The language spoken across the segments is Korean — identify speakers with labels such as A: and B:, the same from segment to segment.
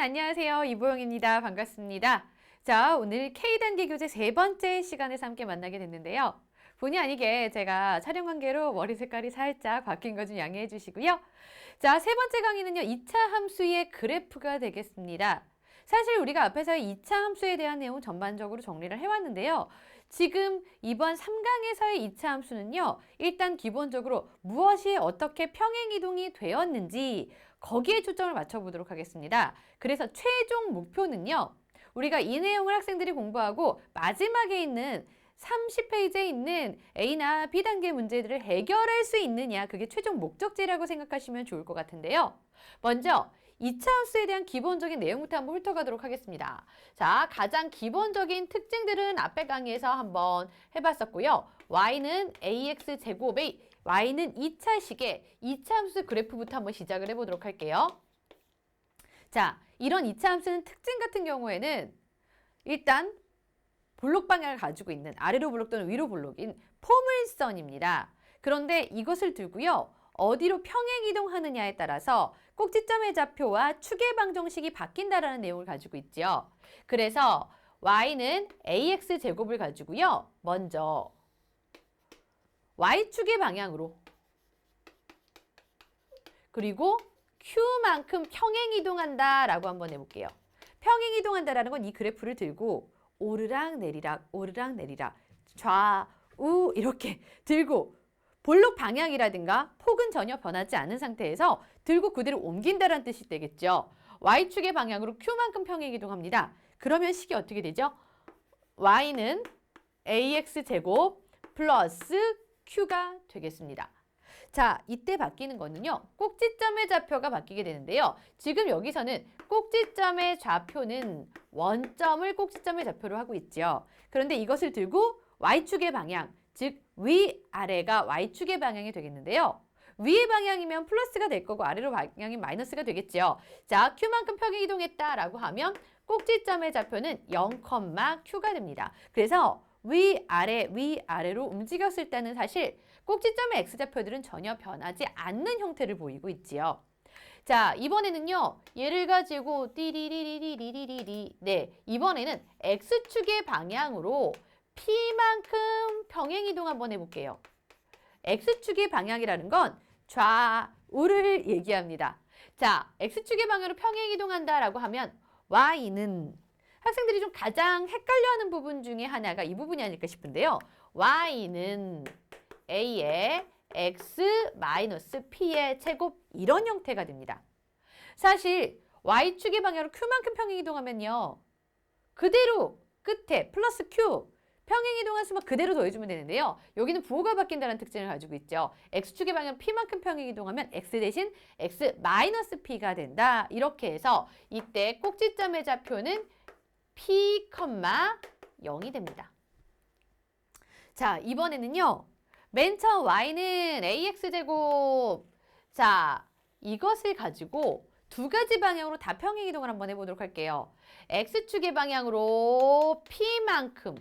A: 안녕하세요. 이보영입니다. 반갑습니다. 자, 오늘 K단계 교재 세 번째 시간에서 함께 만나게 됐는데요. 본의 아니게 제가 촬영 관계로 머리 색깔이 살짝 바뀐 거 좀 양해해 주시고요. 자, 세 번째 강의는요. 2차 함수의 그래프가 되겠습니다. 사실 우리가 앞에서 2차 함수에 대한 내용 전반적으로 정리를 해왔는데요. 지금 이번 3강에서의 2차 함수는요. 일단 기본적으로 무엇이 어떻게 평행이동이 되었는지 거기에 초점을 맞춰보도록 하겠습니다. 그래서 최종 목표는요. 우리가 이 내용을 학생들이 공부하고 마지막에 있는 30페이지에 있는 A나 B단계 문제들을 해결할 수 있느냐, 그게 최종 목적지라고 생각하시면 좋을 것 같은데요. 먼저 2차 함수에 대한 기본적인 내용부터 한번 훑어가도록 하겠습니다. 자, 가장 기본적인 특징들은 앞에 강의에서 한번 해봤었고요. y는 ax제곱의 y는 2차식의 2차 함수 그래프부터 한번 시작을 해보도록 할게요. 자, 이런 2차 함수는 특징 같은 경우에는 일단 볼록 방향을 가지고 있는 아래로 볼록 또는 위로 볼록인 포물선입니다. 그런데 이것을 두고요. 어디로 평행 이동하느냐에 따라서 꼭지점의 좌표와 축의 방정식이 바뀐다라는 내용을 가지고 있죠. 그래서 y는 ax제곱을 가지고요. 먼저 y축의 방향으로 그리고 q만큼 평행 이동한다라고 한번 해볼게요. 평행 이동한다라는 건 이 그래프를 들고 오르락 내리락 오르락 내리락 좌우 이렇게 들고 볼록 방향이라든가 폭은 전혀 변하지 않은 상태에서 들고 그대로 옮긴다라는 뜻이 되겠죠. y축의 방향으로 q만큼 평행 이동합니다. 그러면 식이 어떻게 되죠? y는 ax제곱 플러스 q가 되겠습니다. 자, 이때 바뀌는 거는요. 꼭지점의 좌표가 바뀌게 되는데요. 지금 여기서는 꼭지점의 좌표는 원점을 꼭지점의 좌표로 하고 있죠. 그런데 이것을 들고 y축의 방향, 즉 위아래가 y축의 방향이 되겠는데요. 위의 방향이면 플러스가 될 거고 아래로 방향이 마이너스가 되겠죠. 자, q만큼 평행 이동했다라고 하면 꼭지점의 좌표는 0,q가 됩니다. 그래서 위아래로 움직였을 때는 사실 꼭지점의 x좌표들은 전혀 변하지 않는 형태를 보이고 있지요. 자, 이번에는요. 얘를 가지고 띠리리리리리리리 네, 이번에는 x축의 방향으로 p만큼 평행 이동 한번 해볼게요. x축의 방향이라는 건 좌우를 얘기합니다. 자, x축의 방향으로 평행 이동한다라고 하면 y는 학생들이 좀 가장 헷갈려하는 부분 중에 하나가 이 부분이 아닐까 싶은데요. y는 a의 x-p의 제곱 이런 형태가 됩니다. 사실 y축의 방향으로 q만큼 평행 이동하면요. 그대로 끝에 플러스 q 평행 이동한 수만 그대로 더해주면 되는데요. 여기는 부호가 바뀐다는 특징을 가지고 있죠. x축의 방향 p만큼 평행 이동하면 x 대신 x-p가 된다. 이렇게 해서 이때 꼭지점의 좌표는 p, 0이 됩니다. 자, 이번에는요. 맨 처음 y는 ax제곱. 자, 이것을 가지고 두 가지 방향으로 다 평행 이동을 한번 해보도록 할게요. x축의 방향으로 p만큼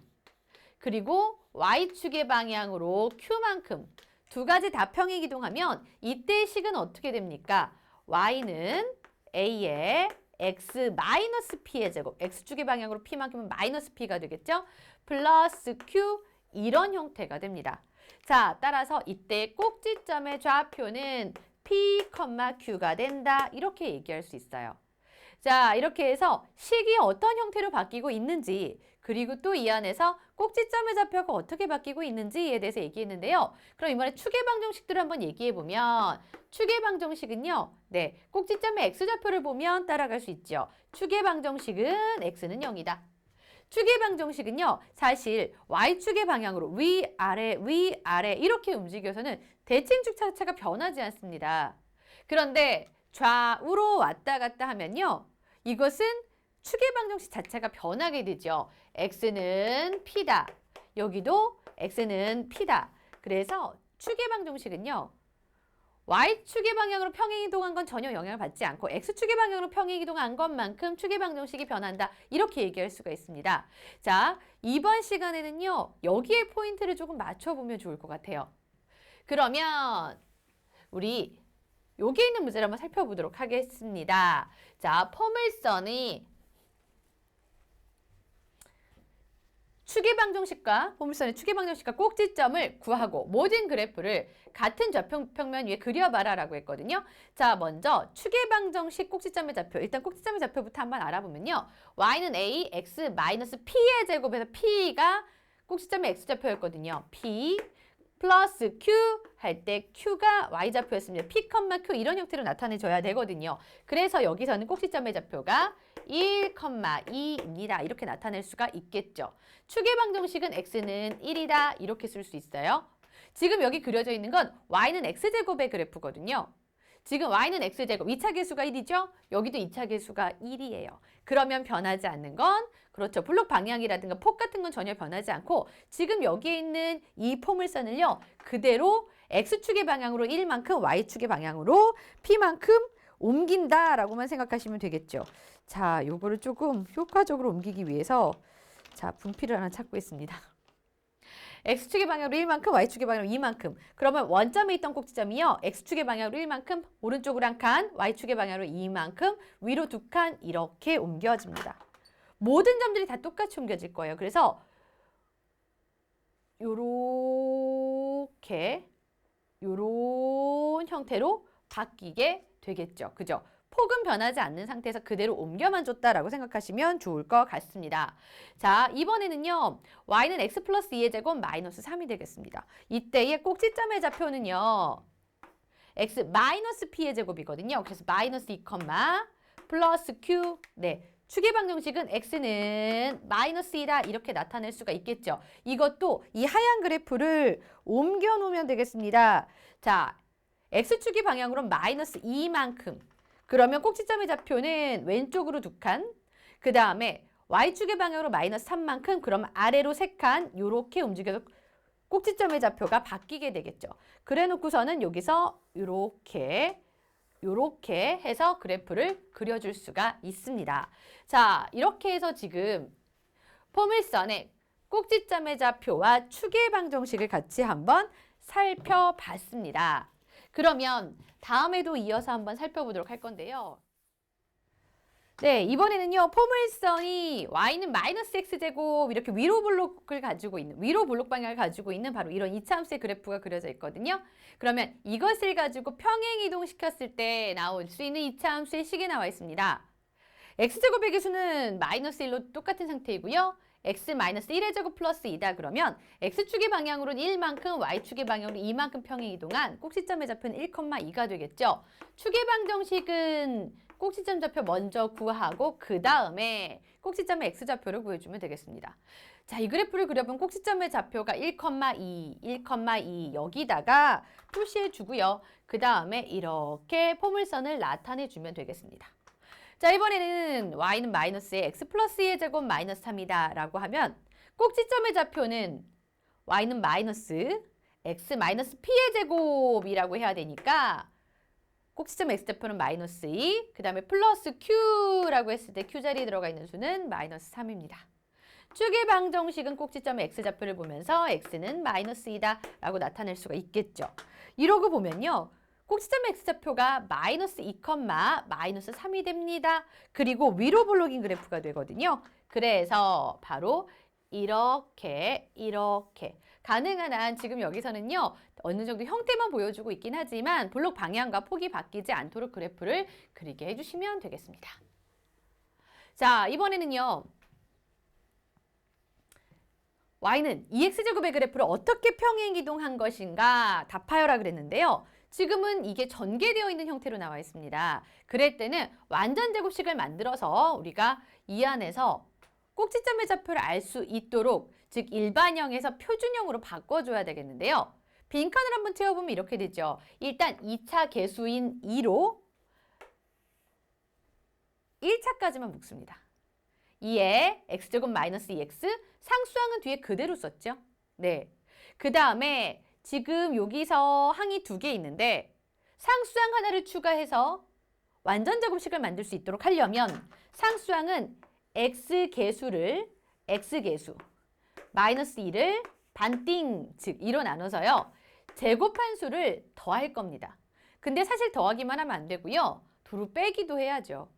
A: 그리고 y축의 방향으로 q만큼 두 가지 다 평행 이동하면 이때의 식은 어떻게 됩니까? y는 a의 x-p의 제곱, x축의 방향으로 p만큼은 마이너스 p가 되겠죠? 플러스 q 이런 형태가 됩니다. 자, 따라서 이때 꼭지점의 좌표는 p, q가 된다. 이렇게 얘기할 수 있어요. 자, 이렇게 해서 식이 어떤 형태로 바뀌고 있는지 그리고 또 이 안에서 꼭지점의 좌표가 어떻게 바뀌고 있는지에 대해서 얘기했는데요. 그럼 이번에 축의 방정식들을 한번 얘기해보면 축의 방정식은요. 네, 꼭지점의 x좌표를 보면 따라갈 수 있죠. 축의 방정식은 x는 0이다. 축의 방정식은요. 사실 y축의 방향으로 위아래 이렇게 움직여서는 대칭축 자체가 변하지 않습니다. 그런데 좌우로 왔다 갔다 하면요. 이것은 축의 방정식 자체가 변하게 되죠. x는 p다. 여기도 x는 p다. 그래서 축의 방정식은요. y축의 방향으로 평행 이동한 건 전혀 영향을 받지 않고 x축의 방향으로 평행 이동한 것만큼 축의 방정식이 변한다. 이렇게 얘기할 수가 있습니다. 자, 이번 시간에는요. 여기에 포인트를 조금 맞춰보면 좋을 것 같아요. 그러면 우리 여기에 있는 문제를 한번 살펴보도록 하겠습니다. 자, 포물선이 추계방정식과 포물선의 추계방정식과 꼭지점을 구하고 모든 그래프를 같은 좌표평면 위에 그려봐라 라고 했거든요. 자, 먼저 추계방정식 꼭지점의 좌표, 일단 꼭지점의 좌표부터 한번 알아보면요. y는 a, x 마이너스 p의 제곱에서 p가 꼭지점의 x좌표였거든요. p 플러스 q 할 때 q가 y좌표였습니다. p, q 이런 형태로 나타내줘야 되거든요. 그래서 여기서는 꼭지점의 좌표가 1,2입니다. 이렇게 나타낼 수가 있겠죠. 추계방정식은 x는 1이다. 이렇게 쓸 수 있어요. 지금 여기 그려져 있는 건 y는 x제곱의 그래프거든요. 지금 y는 x제곱, 2차 계수가 1이죠? 여기도 2차 계수가 1이에요. 그러면 변하지 않는 건 그렇죠. 블록 방향이라든가 폭 같은 건 전혀 변하지 않고 지금 여기에 있는 이 포물선을요. 그대로 x축의 방향으로 1만큼 y축의 방향으로 p만큼 옮긴다라고만 생각하시면 되겠죠. 자, 요거를 조금 효과적으로 옮기기 위해서 자, 분필을 하나 찾고 있습니다. x축의 방향으로 1만큼, y축의 방향으로 2만큼. 그러면 원점에 있던 꼭지점이요. x축의 방향으로 1만큼, 오른쪽으로 한 칸, y축의 방향으로 2만큼, 위로 2칸 이렇게 옮겨집니다. 모든 점들이 다 똑같이 옮겨질 거예요. 그래서 요렇게 요런 형태로 바뀌게 되겠죠. 그죠? 폭은 변하지 않는 상태에서 그대로 옮겨만 줬다라고 생각하시면 좋을 것 같습니다. 자, 이번에는요. y는 x 플러스 2의 제곱 마이너스 3이 되겠습니다. 이때의 꼭지점의 좌표는요. x 마이너스 p의 제곱이거든요. 그래서 마이너스 2, 플러스 q. 네. 추계방정식은 x는 마이너스 2다 이렇게 나타낼 수가 있겠죠. 이것도 이 하얀 그래프를 옮겨 놓으면 되겠습니다. 자, x축의 방향으로 마이너스 2만큼. 그러면 꼭지점의 좌표는 왼쪽으로 2칸. 그 다음에 y축의 방향으로 마이너스 3만큼. 그럼 아래로 3칸. 이렇게 움직여서 꼭지점의 좌표가 바뀌게 되겠죠. 그래 놓고서는 여기서 이렇게 해서 그래프를 그려줄 수가 있습니다. 자, 이렇게 해서 지금 포물선의 꼭지점의 좌표와 추계방정식을 같이 한번 살펴봤습니다. 그러면 다음에도 이어서 한번 살펴보도록 할 건데요. 네, 이번에는요. 포물선이 y는 마이너스 x제곱 이렇게 위로 블록을 가지고 있는 위로 블록 방향을 가지고 있는 바로 이런 이차함수의 그래프가 그려져 있거든요. 그러면 이것을 가지고 평행 이동시켰을 때 나올 수 있는 이차함수의 식이 나와 있습니다. x제곱의 개수는 마이너스 1로 똑같은 상태이고요. x 마이너스 1의 제곱 플러스 2다 그러면 x축의 방향으로는 1만큼, y축의 방향으로 2만큼 평행 이동한 꼭지점의 좌표는 1,2가 되겠죠. 추계방정식은 꼭지점 좌표 먼저 구하고 그 다음에 꼭지점의 x좌표를 구해주면 되겠습니다. 자, 이 그래프를 그려본 꼭지점의 좌표가 1,2 여기다가 표시해주고요. 그 다음에 이렇게 포물선을 나타내주면 되겠습니다. 자, 이번에는 y는 마이너스에 x 플러스 2의 제곱 마이너스 3이다 라고 하면 꼭지점의 좌표는 y는 마이너스 x 마이너스 p의 제곱이라고 해야 되니까 꼭지점 x좌표는 마이너스 2, 그 다음에 플러스 q라고 했을 때 q 자리에 들어가 있는 수는 마이너스 3입니다. 추계방정식은 꼭지점의 x좌표를 보면서 x는 마이너스 2다 라고 나타낼 수가 있겠죠. 이러고 보면요. 꼭지점의 x좌표가 마이너스 2, 마이너스 3이 됩니다. 그리고 위로 블록인 그래프가 되거든요. 그래서 바로 이렇게 가능한 한 지금 여기서는요. 어느 정도 형태만 보여주고 있긴 하지만 블록 방향과 폭이 바뀌지 않도록 그래프를 그리게 해주시면 되겠습니다. 자, 이번에는요. y는 2x제곱의 그래프를 어떻게 평행 이동한 것인가 답하여라 그랬는데요. 지금은 이게 전개되어 있는 형태로 나와 있습니다. 그럴 때는 완전 제곱식을 만들어서 우리가 이 안에서 꼭지점의 좌표를 알 수 있도록 즉 일반형에서 표준형으로 바꿔줘야 되겠는데요. 빈칸을 한번 채워보면 이렇게 되죠. 일단 2차 계수인 2로 1차까지만 묶습니다. 2에 x제곱 마이너스 2x 상수항은 뒤에 그대로 썼죠. 네. 그 다음에 지금 여기서 항이 2개 있는데 상수항 하나를 추가해서 완전 제곱식을 만들 수 있도록 하려면 상수항은 x계수 마이너스 2를 반띵 즉 2로 나눠서요. 제곱한 수를 더할 겁니다. 근데 사실 더하기만 하면 안 되고요. 도로 빼기도 해야죠.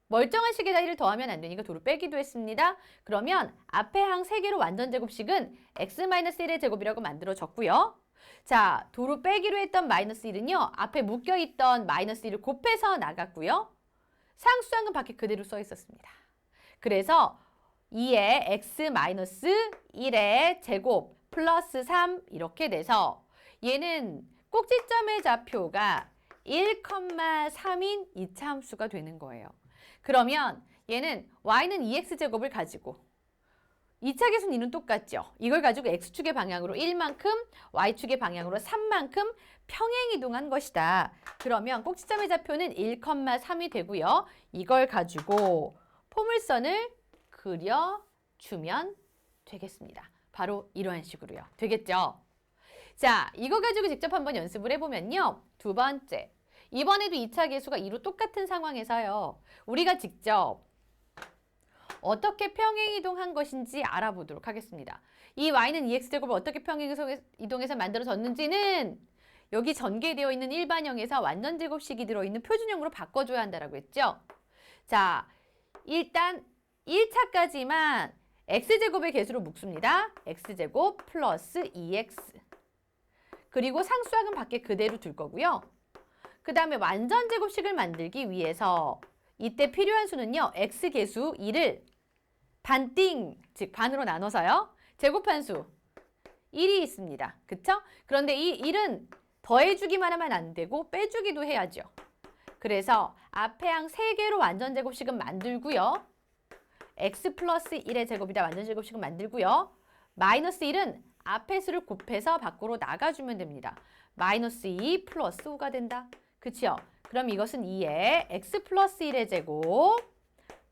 A: 멀쩡한 식의 다리를 더하면 안 되니까 도로 빼기도 했습니다. 그러면 앞에 항 3개로 완전 제곱식은 x-1의 제곱이라고 만들어졌고요. 자, 도로 빼기로 했던 마이너스 1은요. 앞에 묶여있던 마이너스 1을 곱해서 나갔고요. 상수항은 밖에 그대로 써 있었습니다. 그래서 2의 x-1의 제곱 플러스 3 이렇게 돼서 얘는 꼭지점의 좌표가 1,3인 이차 함수가 되는 거예요. 그러면 얘는 y는 2x제곱을 가지고 2차 계수는 이는 똑같죠. 이걸 가지고 x축의 방향으로 1만큼, y축의 방향으로 3만큼 평행이동한 것이다. 그러면 꼭지점의 좌표는 1,3이 되고요. 이걸 가지고 포물선을 그려주면 되겠습니다. 바로 이러한 식으로요. 되겠죠? 자, 이거 가지고 직접 한번 연습을 해보면요. 두 번째, 이번에도 2차 계수가 2로 똑같은 상황에서요. 우리가 직접 어떻게 평행이동한 것인지 알아보도록 하겠습니다. 이 y는 2x제곱을 어떻게 평행이동해서 만들어졌는지는 여기 전개되어 있는 일반형에서 완전 제곱식이 들어있는 표준형으로 바꿔줘야 한다고 했죠. 자, 일단 1차까지만 x제곱의 개수로 묶습니다. x제곱 플러스 2x. 그리고 상수항은 밖에 그대로 둘 거고요. 그 다음에 완전 제곱식을 만들기 위해서 이때 필요한 수는요. x개수 2를 반띵, 즉 반으로 나눠서요. 제곱한 수 1이 있습니다. 그쵸? 그런데 이 1은 더해주기만 하면 안 되고 빼주기도 해야죠. 그래서 앞에 항 3개로 완전 제곱식은 만들고요. x 플러스 1의 제곱이다 완전 제곱식은 만들고요. 마이너스 1은 앞에 수를 곱해서 밖으로 나가주면 됩니다. 마이너스 2 플러스 5가 된다. 그치요? 그럼 이것은 2의 x 플러스 1의 제곱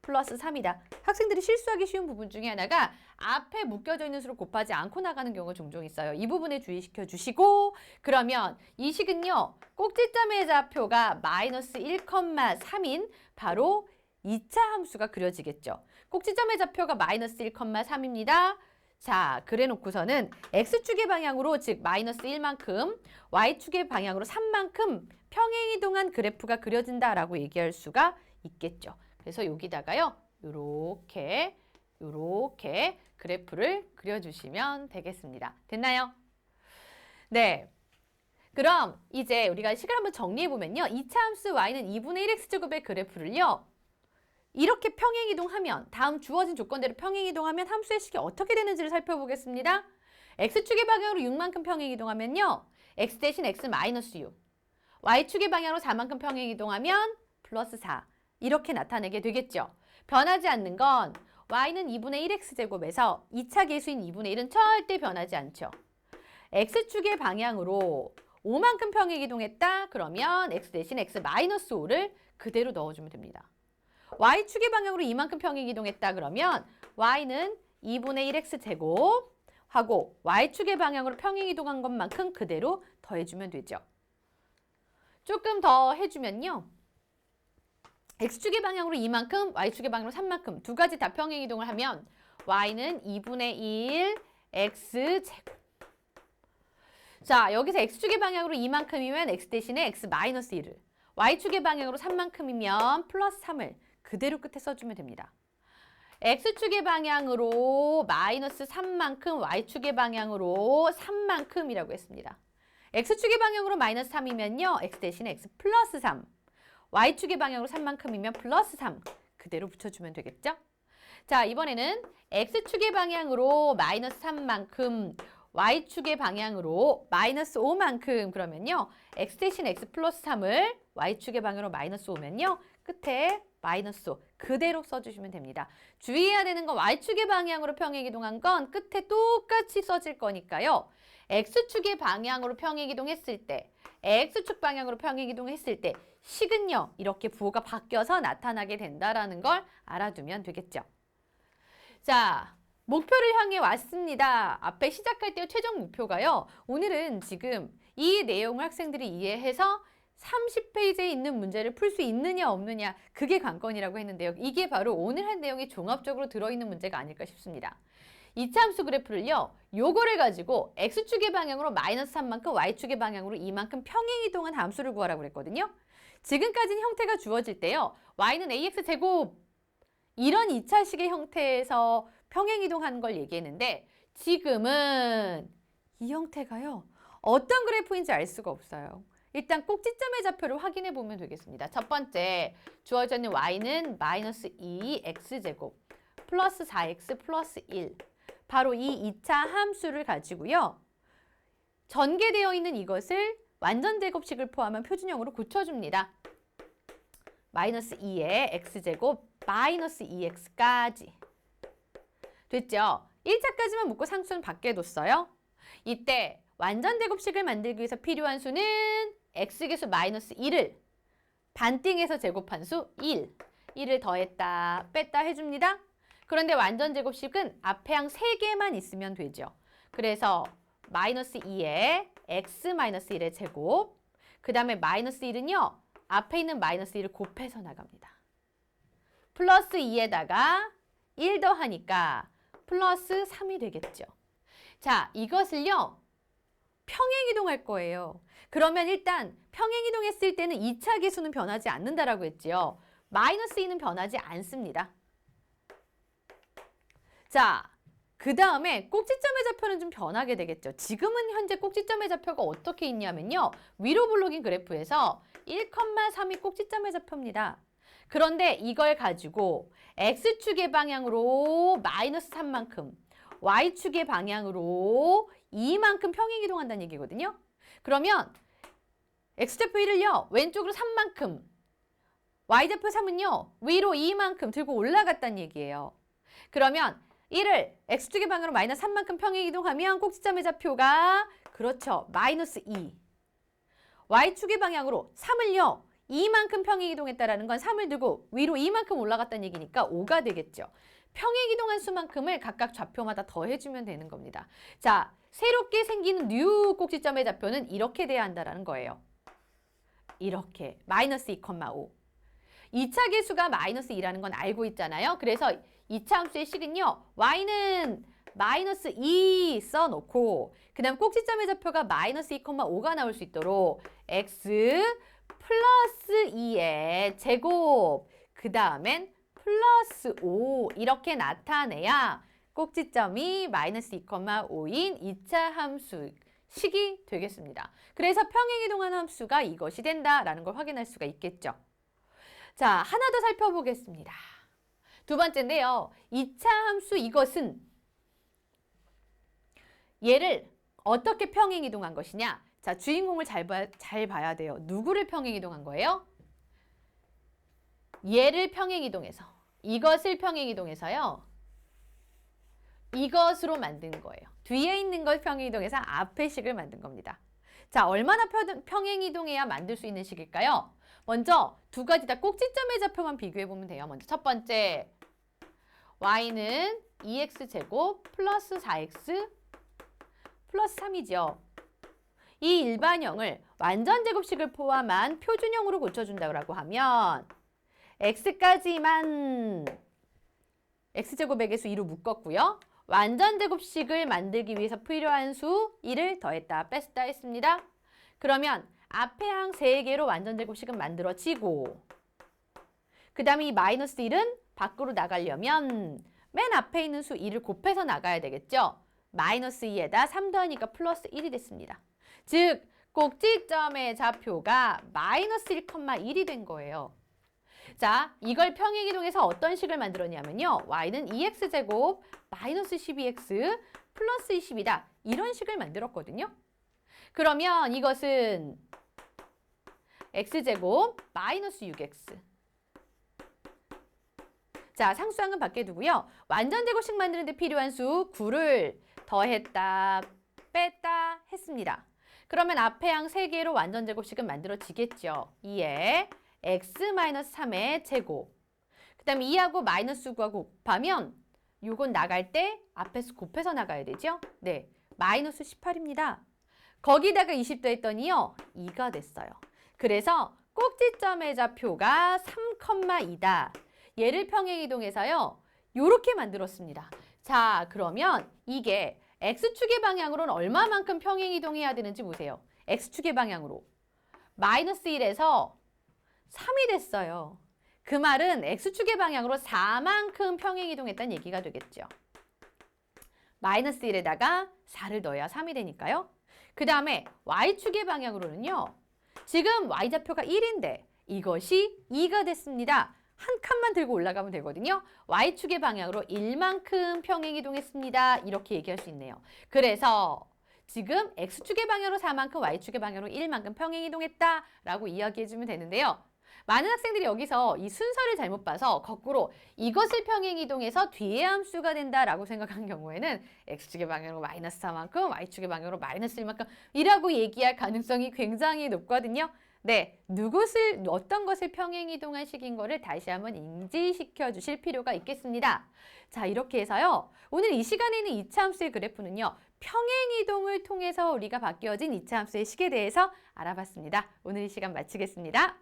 A: 플러스 3이다. 학생들이 실수하기 쉬운 부분 중에 하나가 앞에 묶여져 있는 수를 곱하지 않고 나가는 경우가 종종 있어요. 이 부분에 주의시켜 주시고 그러면 이 식은요. 꼭지점의 좌표가 마이너스 1,3인 바로 2차 함수가 그려지겠죠. 꼭지점의 좌표가 마이너스 1,3입니다. 자, 그래 놓고서는 x축의 방향으로 즉 마이너스 1만큼 y축의 방향으로 3만큼 평행이동한 그래프가 그려진다라고 얘기할 수가 있겠죠. 그래서 여기다가요. 요렇게 그래프를 그려주시면 되겠습니다. 됐나요? 네. 그럼 이제 우리가 식을 한번 정리해보면요. 2차 함수 y는 2분의 1x제곱의 그래프를요. 이렇게 평행이동하면 다음 주어진 조건대로 평행이동하면 함수의 식이 어떻게 되는지를 살펴보겠습니다. x축의 방향으로 6만큼 평행이동하면요. x 대신 x 마이너스 6. y축의 방향으로 4만큼 평행이동하면 플러스 4. 이렇게 나타내게 되겠죠. 변하지 않는 건 y는 2분의 1x제곱에서 2차 계수인 2분의 1은 절대 변하지 않죠. x축의 방향으로 5만큼 평행이동했다. 그러면 x 대신 x 마이너스 5를 그대로 넣어주면 됩니다. y축의 방향으로 이만큼 평행이동했다. 그러면 y는 2분의 1x제곱 하고 y축의 방향으로 평행이동한 것만큼 그대로 더해주면 되죠. 조금 더 해주면요. x축의 방향으로 2만큼, y축의 방향으로 3만큼 두 가지 다 평행이동을 하면 y는 2분의 1 x제곱. 자, 여기서 x축의 방향으로 2만큼이면 x 대신에 x 마이너스 1을 y축의 방향으로 3만큼이면 플러스 3을 그대로 끝에 써주면 됩니다. x축의 방향으로 마이너스 3만큼, y축의 방향으로 3만큼이라고 했습니다. x축의 방향으로 마이너스 3이면요. x 대신에 x 플러스 3. y축의 방향으로 3만큼이면 플러스 3. 그대로 붙여주면 되겠죠? 자, 이번에는 x축의 방향으로 마이너스 3만큼, y축의 방향으로 마이너스 5만큼 그러면요. x 대신 x 플러스 3을 y축의 방향으로 마이너스 5면요. 끝에 마이너스 5 그대로 써주시면 됩니다. 주의해야 되는 건 y축의 방향으로 평행이동한 건 끝에 똑같이 써질 거니까요. x축의 방향으로 평행이동했을 때, x축 방향으로 평행이동했을 때 식은요. 이렇게 부호가 바뀌어서 나타나게 된다라는 걸 알아두면 되겠죠. 자, 목표를 향해 왔습니다. 앞에 시작할 때 최종 목표가요. 오늘은 지금 이 내용을 학생들이 이해해서 30페이지에 있는 문제를 풀 수 있느냐 없느냐 그게 관건이라고 했는데요. 이게 바로 오늘 한 내용이 종합적으로 들어있는 문제가 아닐까 싶습니다. 이차 함수 그래프를요. 요거를 가지고 x축의 방향으로 마이너스 3만큼, y축의 방향으로 2만큼 평행이동한 함수를 구하라고 그랬거든요. 지금까지는 형태가 주어질 때요. y는 ax제곱 이런 2차식의 형태에서 평행이동하는 걸 얘기했는데 지금은 이 형태가요. 어떤 그래프인지 알 수가 없어요. 일단 꼭지점의 좌표를 확인해 보면 되겠습니다. 첫 번째, 주어져 있는 y는 마이너스 2x제곱 플러스 4x 플러스 1. 바로 이 2차 함수를 가지고요. 전개되어 있는 이것을 완전 제곱식을 포함한 표준형으로 고쳐줍니다. 마이너스 2의 x제곱 마이너스 2x까지. 됐죠? 1차까지만 묶고 상수는 밖에 뒀어요. 이때 완전 제곱식을 만들기 위해서 필요한 수는 x계수 마이너스 1을 반띵해서 제곱한 수 1. 1을 더했다 뺐다 해줍니다. 그런데 완전 제곱식은 앞에 항 3개만 있으면 되죠. 그래서 마이너스 2에 x 마이너스 1의 제곱, 그 다음에 마이너스 1은요. 앞에 있는 마이너스 1을 곱해서 나갑니다. 플러스 2에다가 1 더하니까 플러스 3이 되겠죠. 자, 이것을요. 평행이동할 거예요. 그러면 일단 평행이동했을 때는 2차 계수는 변하지 않는다라고 했지요. 마이너스 2는 변하지 않습니다. 자, 그 다음에 꼭지점의 좌표는 좀 변하게 되겠죠. 지금은 현재 꼭지점의 좌표가 어떻게 있냐면요. 위로 블록인 그래프에서 1,3이 꼭지점의 좌표입니다. 그런데 이걸 가지고 x축의 방향으로 마이너스 3만큼, y축의 방향으로 2만큼 평행이동한다는 얘기거든요. 그러면 x좌표 1을요. 왼쪽으로 3만큼, y좌표 3은요. 위로 2만큼 들고 올라갔다는 얘기예요. 그러면 1을 x축의 방향으로 마이너스 3만큼 평행이동하면 꼭지점의 좌표가 그렇죠. 마이너스 2. y축의 방향으로 3을요. 2만큼 평행이동했다라는 건 3을 두고 위로 2만큼 올라갔다는 얘기니까 5가 되겠죠. 평행이동한 수만큼을 각각 좌표마다 더해주면 되는 겁니다. 자, 새롭게 생기는 뉴 꼭지점의 좌표는 이렇게 돼야 한다는 거예요. 이렇게 마이너스 2,5. 2차 계수가 마이너스 2라는 건 알고 있잖아요. 그래서 2차 함수의 식은요. y는 마이너스 2 써놓고 그 다음 꼭지점의 좌표가 마이너스 2,5가 나올 수 있도록 x 플러스 2의 제곱 그 다음엔 플러스 5 이렇게 나타내야 꼭지점이 마이너스 2,5인 2차 함수 식이 되겠습니다. 그래서 평행이동한 함수가 이것이 된다라는 걸 확인할 수가 있겠죠. 자, 하나 더 살펴보겠습니다. 두 번째인데요. 2차 함수 이것은 얘를 어떻게 평행이동한 것이냐? 자, 주인공을 잘 봐야 돼요. 누구를 평행이동한 거예요? 얘를 평행이동해서 이것을 평행이동해서요. 이것으로 만든 거예요. 뒤에 있는 걸 평행이동해서 앞의 식을 만든 겁니다. 자, 얼마나 평행이동해야 만들 수 있는 식일까요? 먼저 두 가지 다 꼭지점의 좌표만 비교해보면 돼요. 먼저 첫 번째, y는 2x제곱 플러스 4x 플러스 3이죠. 이 일반형을 완전 제곱식을 포함한 표준형으로 고쳐준다고 하면 x까지만 x제곱의 개수 2로 묶었고요. 완전 제곱식을 만들기 위해서 필요한 수 1을 더했다 뺐다 했습니다. 그러면 앞에 항 3개로 완전 제곱식은 만들어지고 그 다음에 이 마이너스 1은 밖으로 나가려면 맨 앞에 있는 수 2를 곱해서 나가야 되겠죠. 마이너스 2에다 3 더하니까 플러스 1이 됐습니다. 즉 꼭지점의 좌표가 마이너스 1,1이 된 거예요. 자, 이걸 평행이동해서 어떤 식을 만들었냐면요. y는 2x제곱 마이너스 12x 플러스 20이다. 이런 식을 만들었거든요. 그러면 이것은 x제곱 마이너스 6x. 자, 상수항은 밖에 두고요. 완전 제곱식 만드는 데 필요한 수 9를 더했다 뺐다 했습니다. 그러면 앞에 항 3개로 완전 제곱식은 만들어지겠죠. 2에 x-3의 제곱. 그 다음에 2하고 마이너스 9하고 곱하면 요건 나갈 때 앞에서 곱해서 나가야 되죠. 네, 마이너스 18입니다. 거기다가 20 더했더니요. 2가 됐어요. 그래서 꼭지점의 좌표가 3,2다. 얘를 평행이동해서요. 요렇게 만들었습니다. 자, 그러면 이게 X축의 방향으로는 얼마만큼 평행이동해야 되는지 보세요. X축의 방향으로. 마이너스 1에서 3이 됐어요. 그 말은 X축의 방향으로 4만큼 평행이동했다는 얘기가 되겠죠. 마이너스 1에다가 4를 넣어야 3이 되니까요. 그 다음에 Y축의 방향으로는요. 지금 Y좌표가 1인데 이것이 2가 됐습니다. 한 칸만 들고 올라가면 되거든요. Y축의 방향으로 1만큼 평행이동했습니다. 이렇게 얘기할 수 있네요. 그래서 지금 X축의 방향으로 4만큼, Y축의 방향으로 1만큼 평행이동했다라고 이야기해주면 되는데요. 많은 학생들이 여기서 이 순서를 잘못 봐서 거꾸로 이것을 평행이동해서 뒤의 함수가 된다라고 생각한 경우에는 X축의 방향으로 마이너스 4만큼, Y축의 방향으로 마이너스 1만큼 이라고 얘기할 가능성이 굉장히 높거든요. 네, 어떤 것을 평행이동한 식인 거를 다시 한번 인지시켜 주실 필요가 있겠습니다. 자, 이렇게 해서요. 오늘 이 시간에는 2차 함수의 그래프는요. 평행이동을 통해서 우리가 바뀌어진 2차 함수의 식에 대해서 알아봤습니다. 오늘 이 시간 마치겠습니다.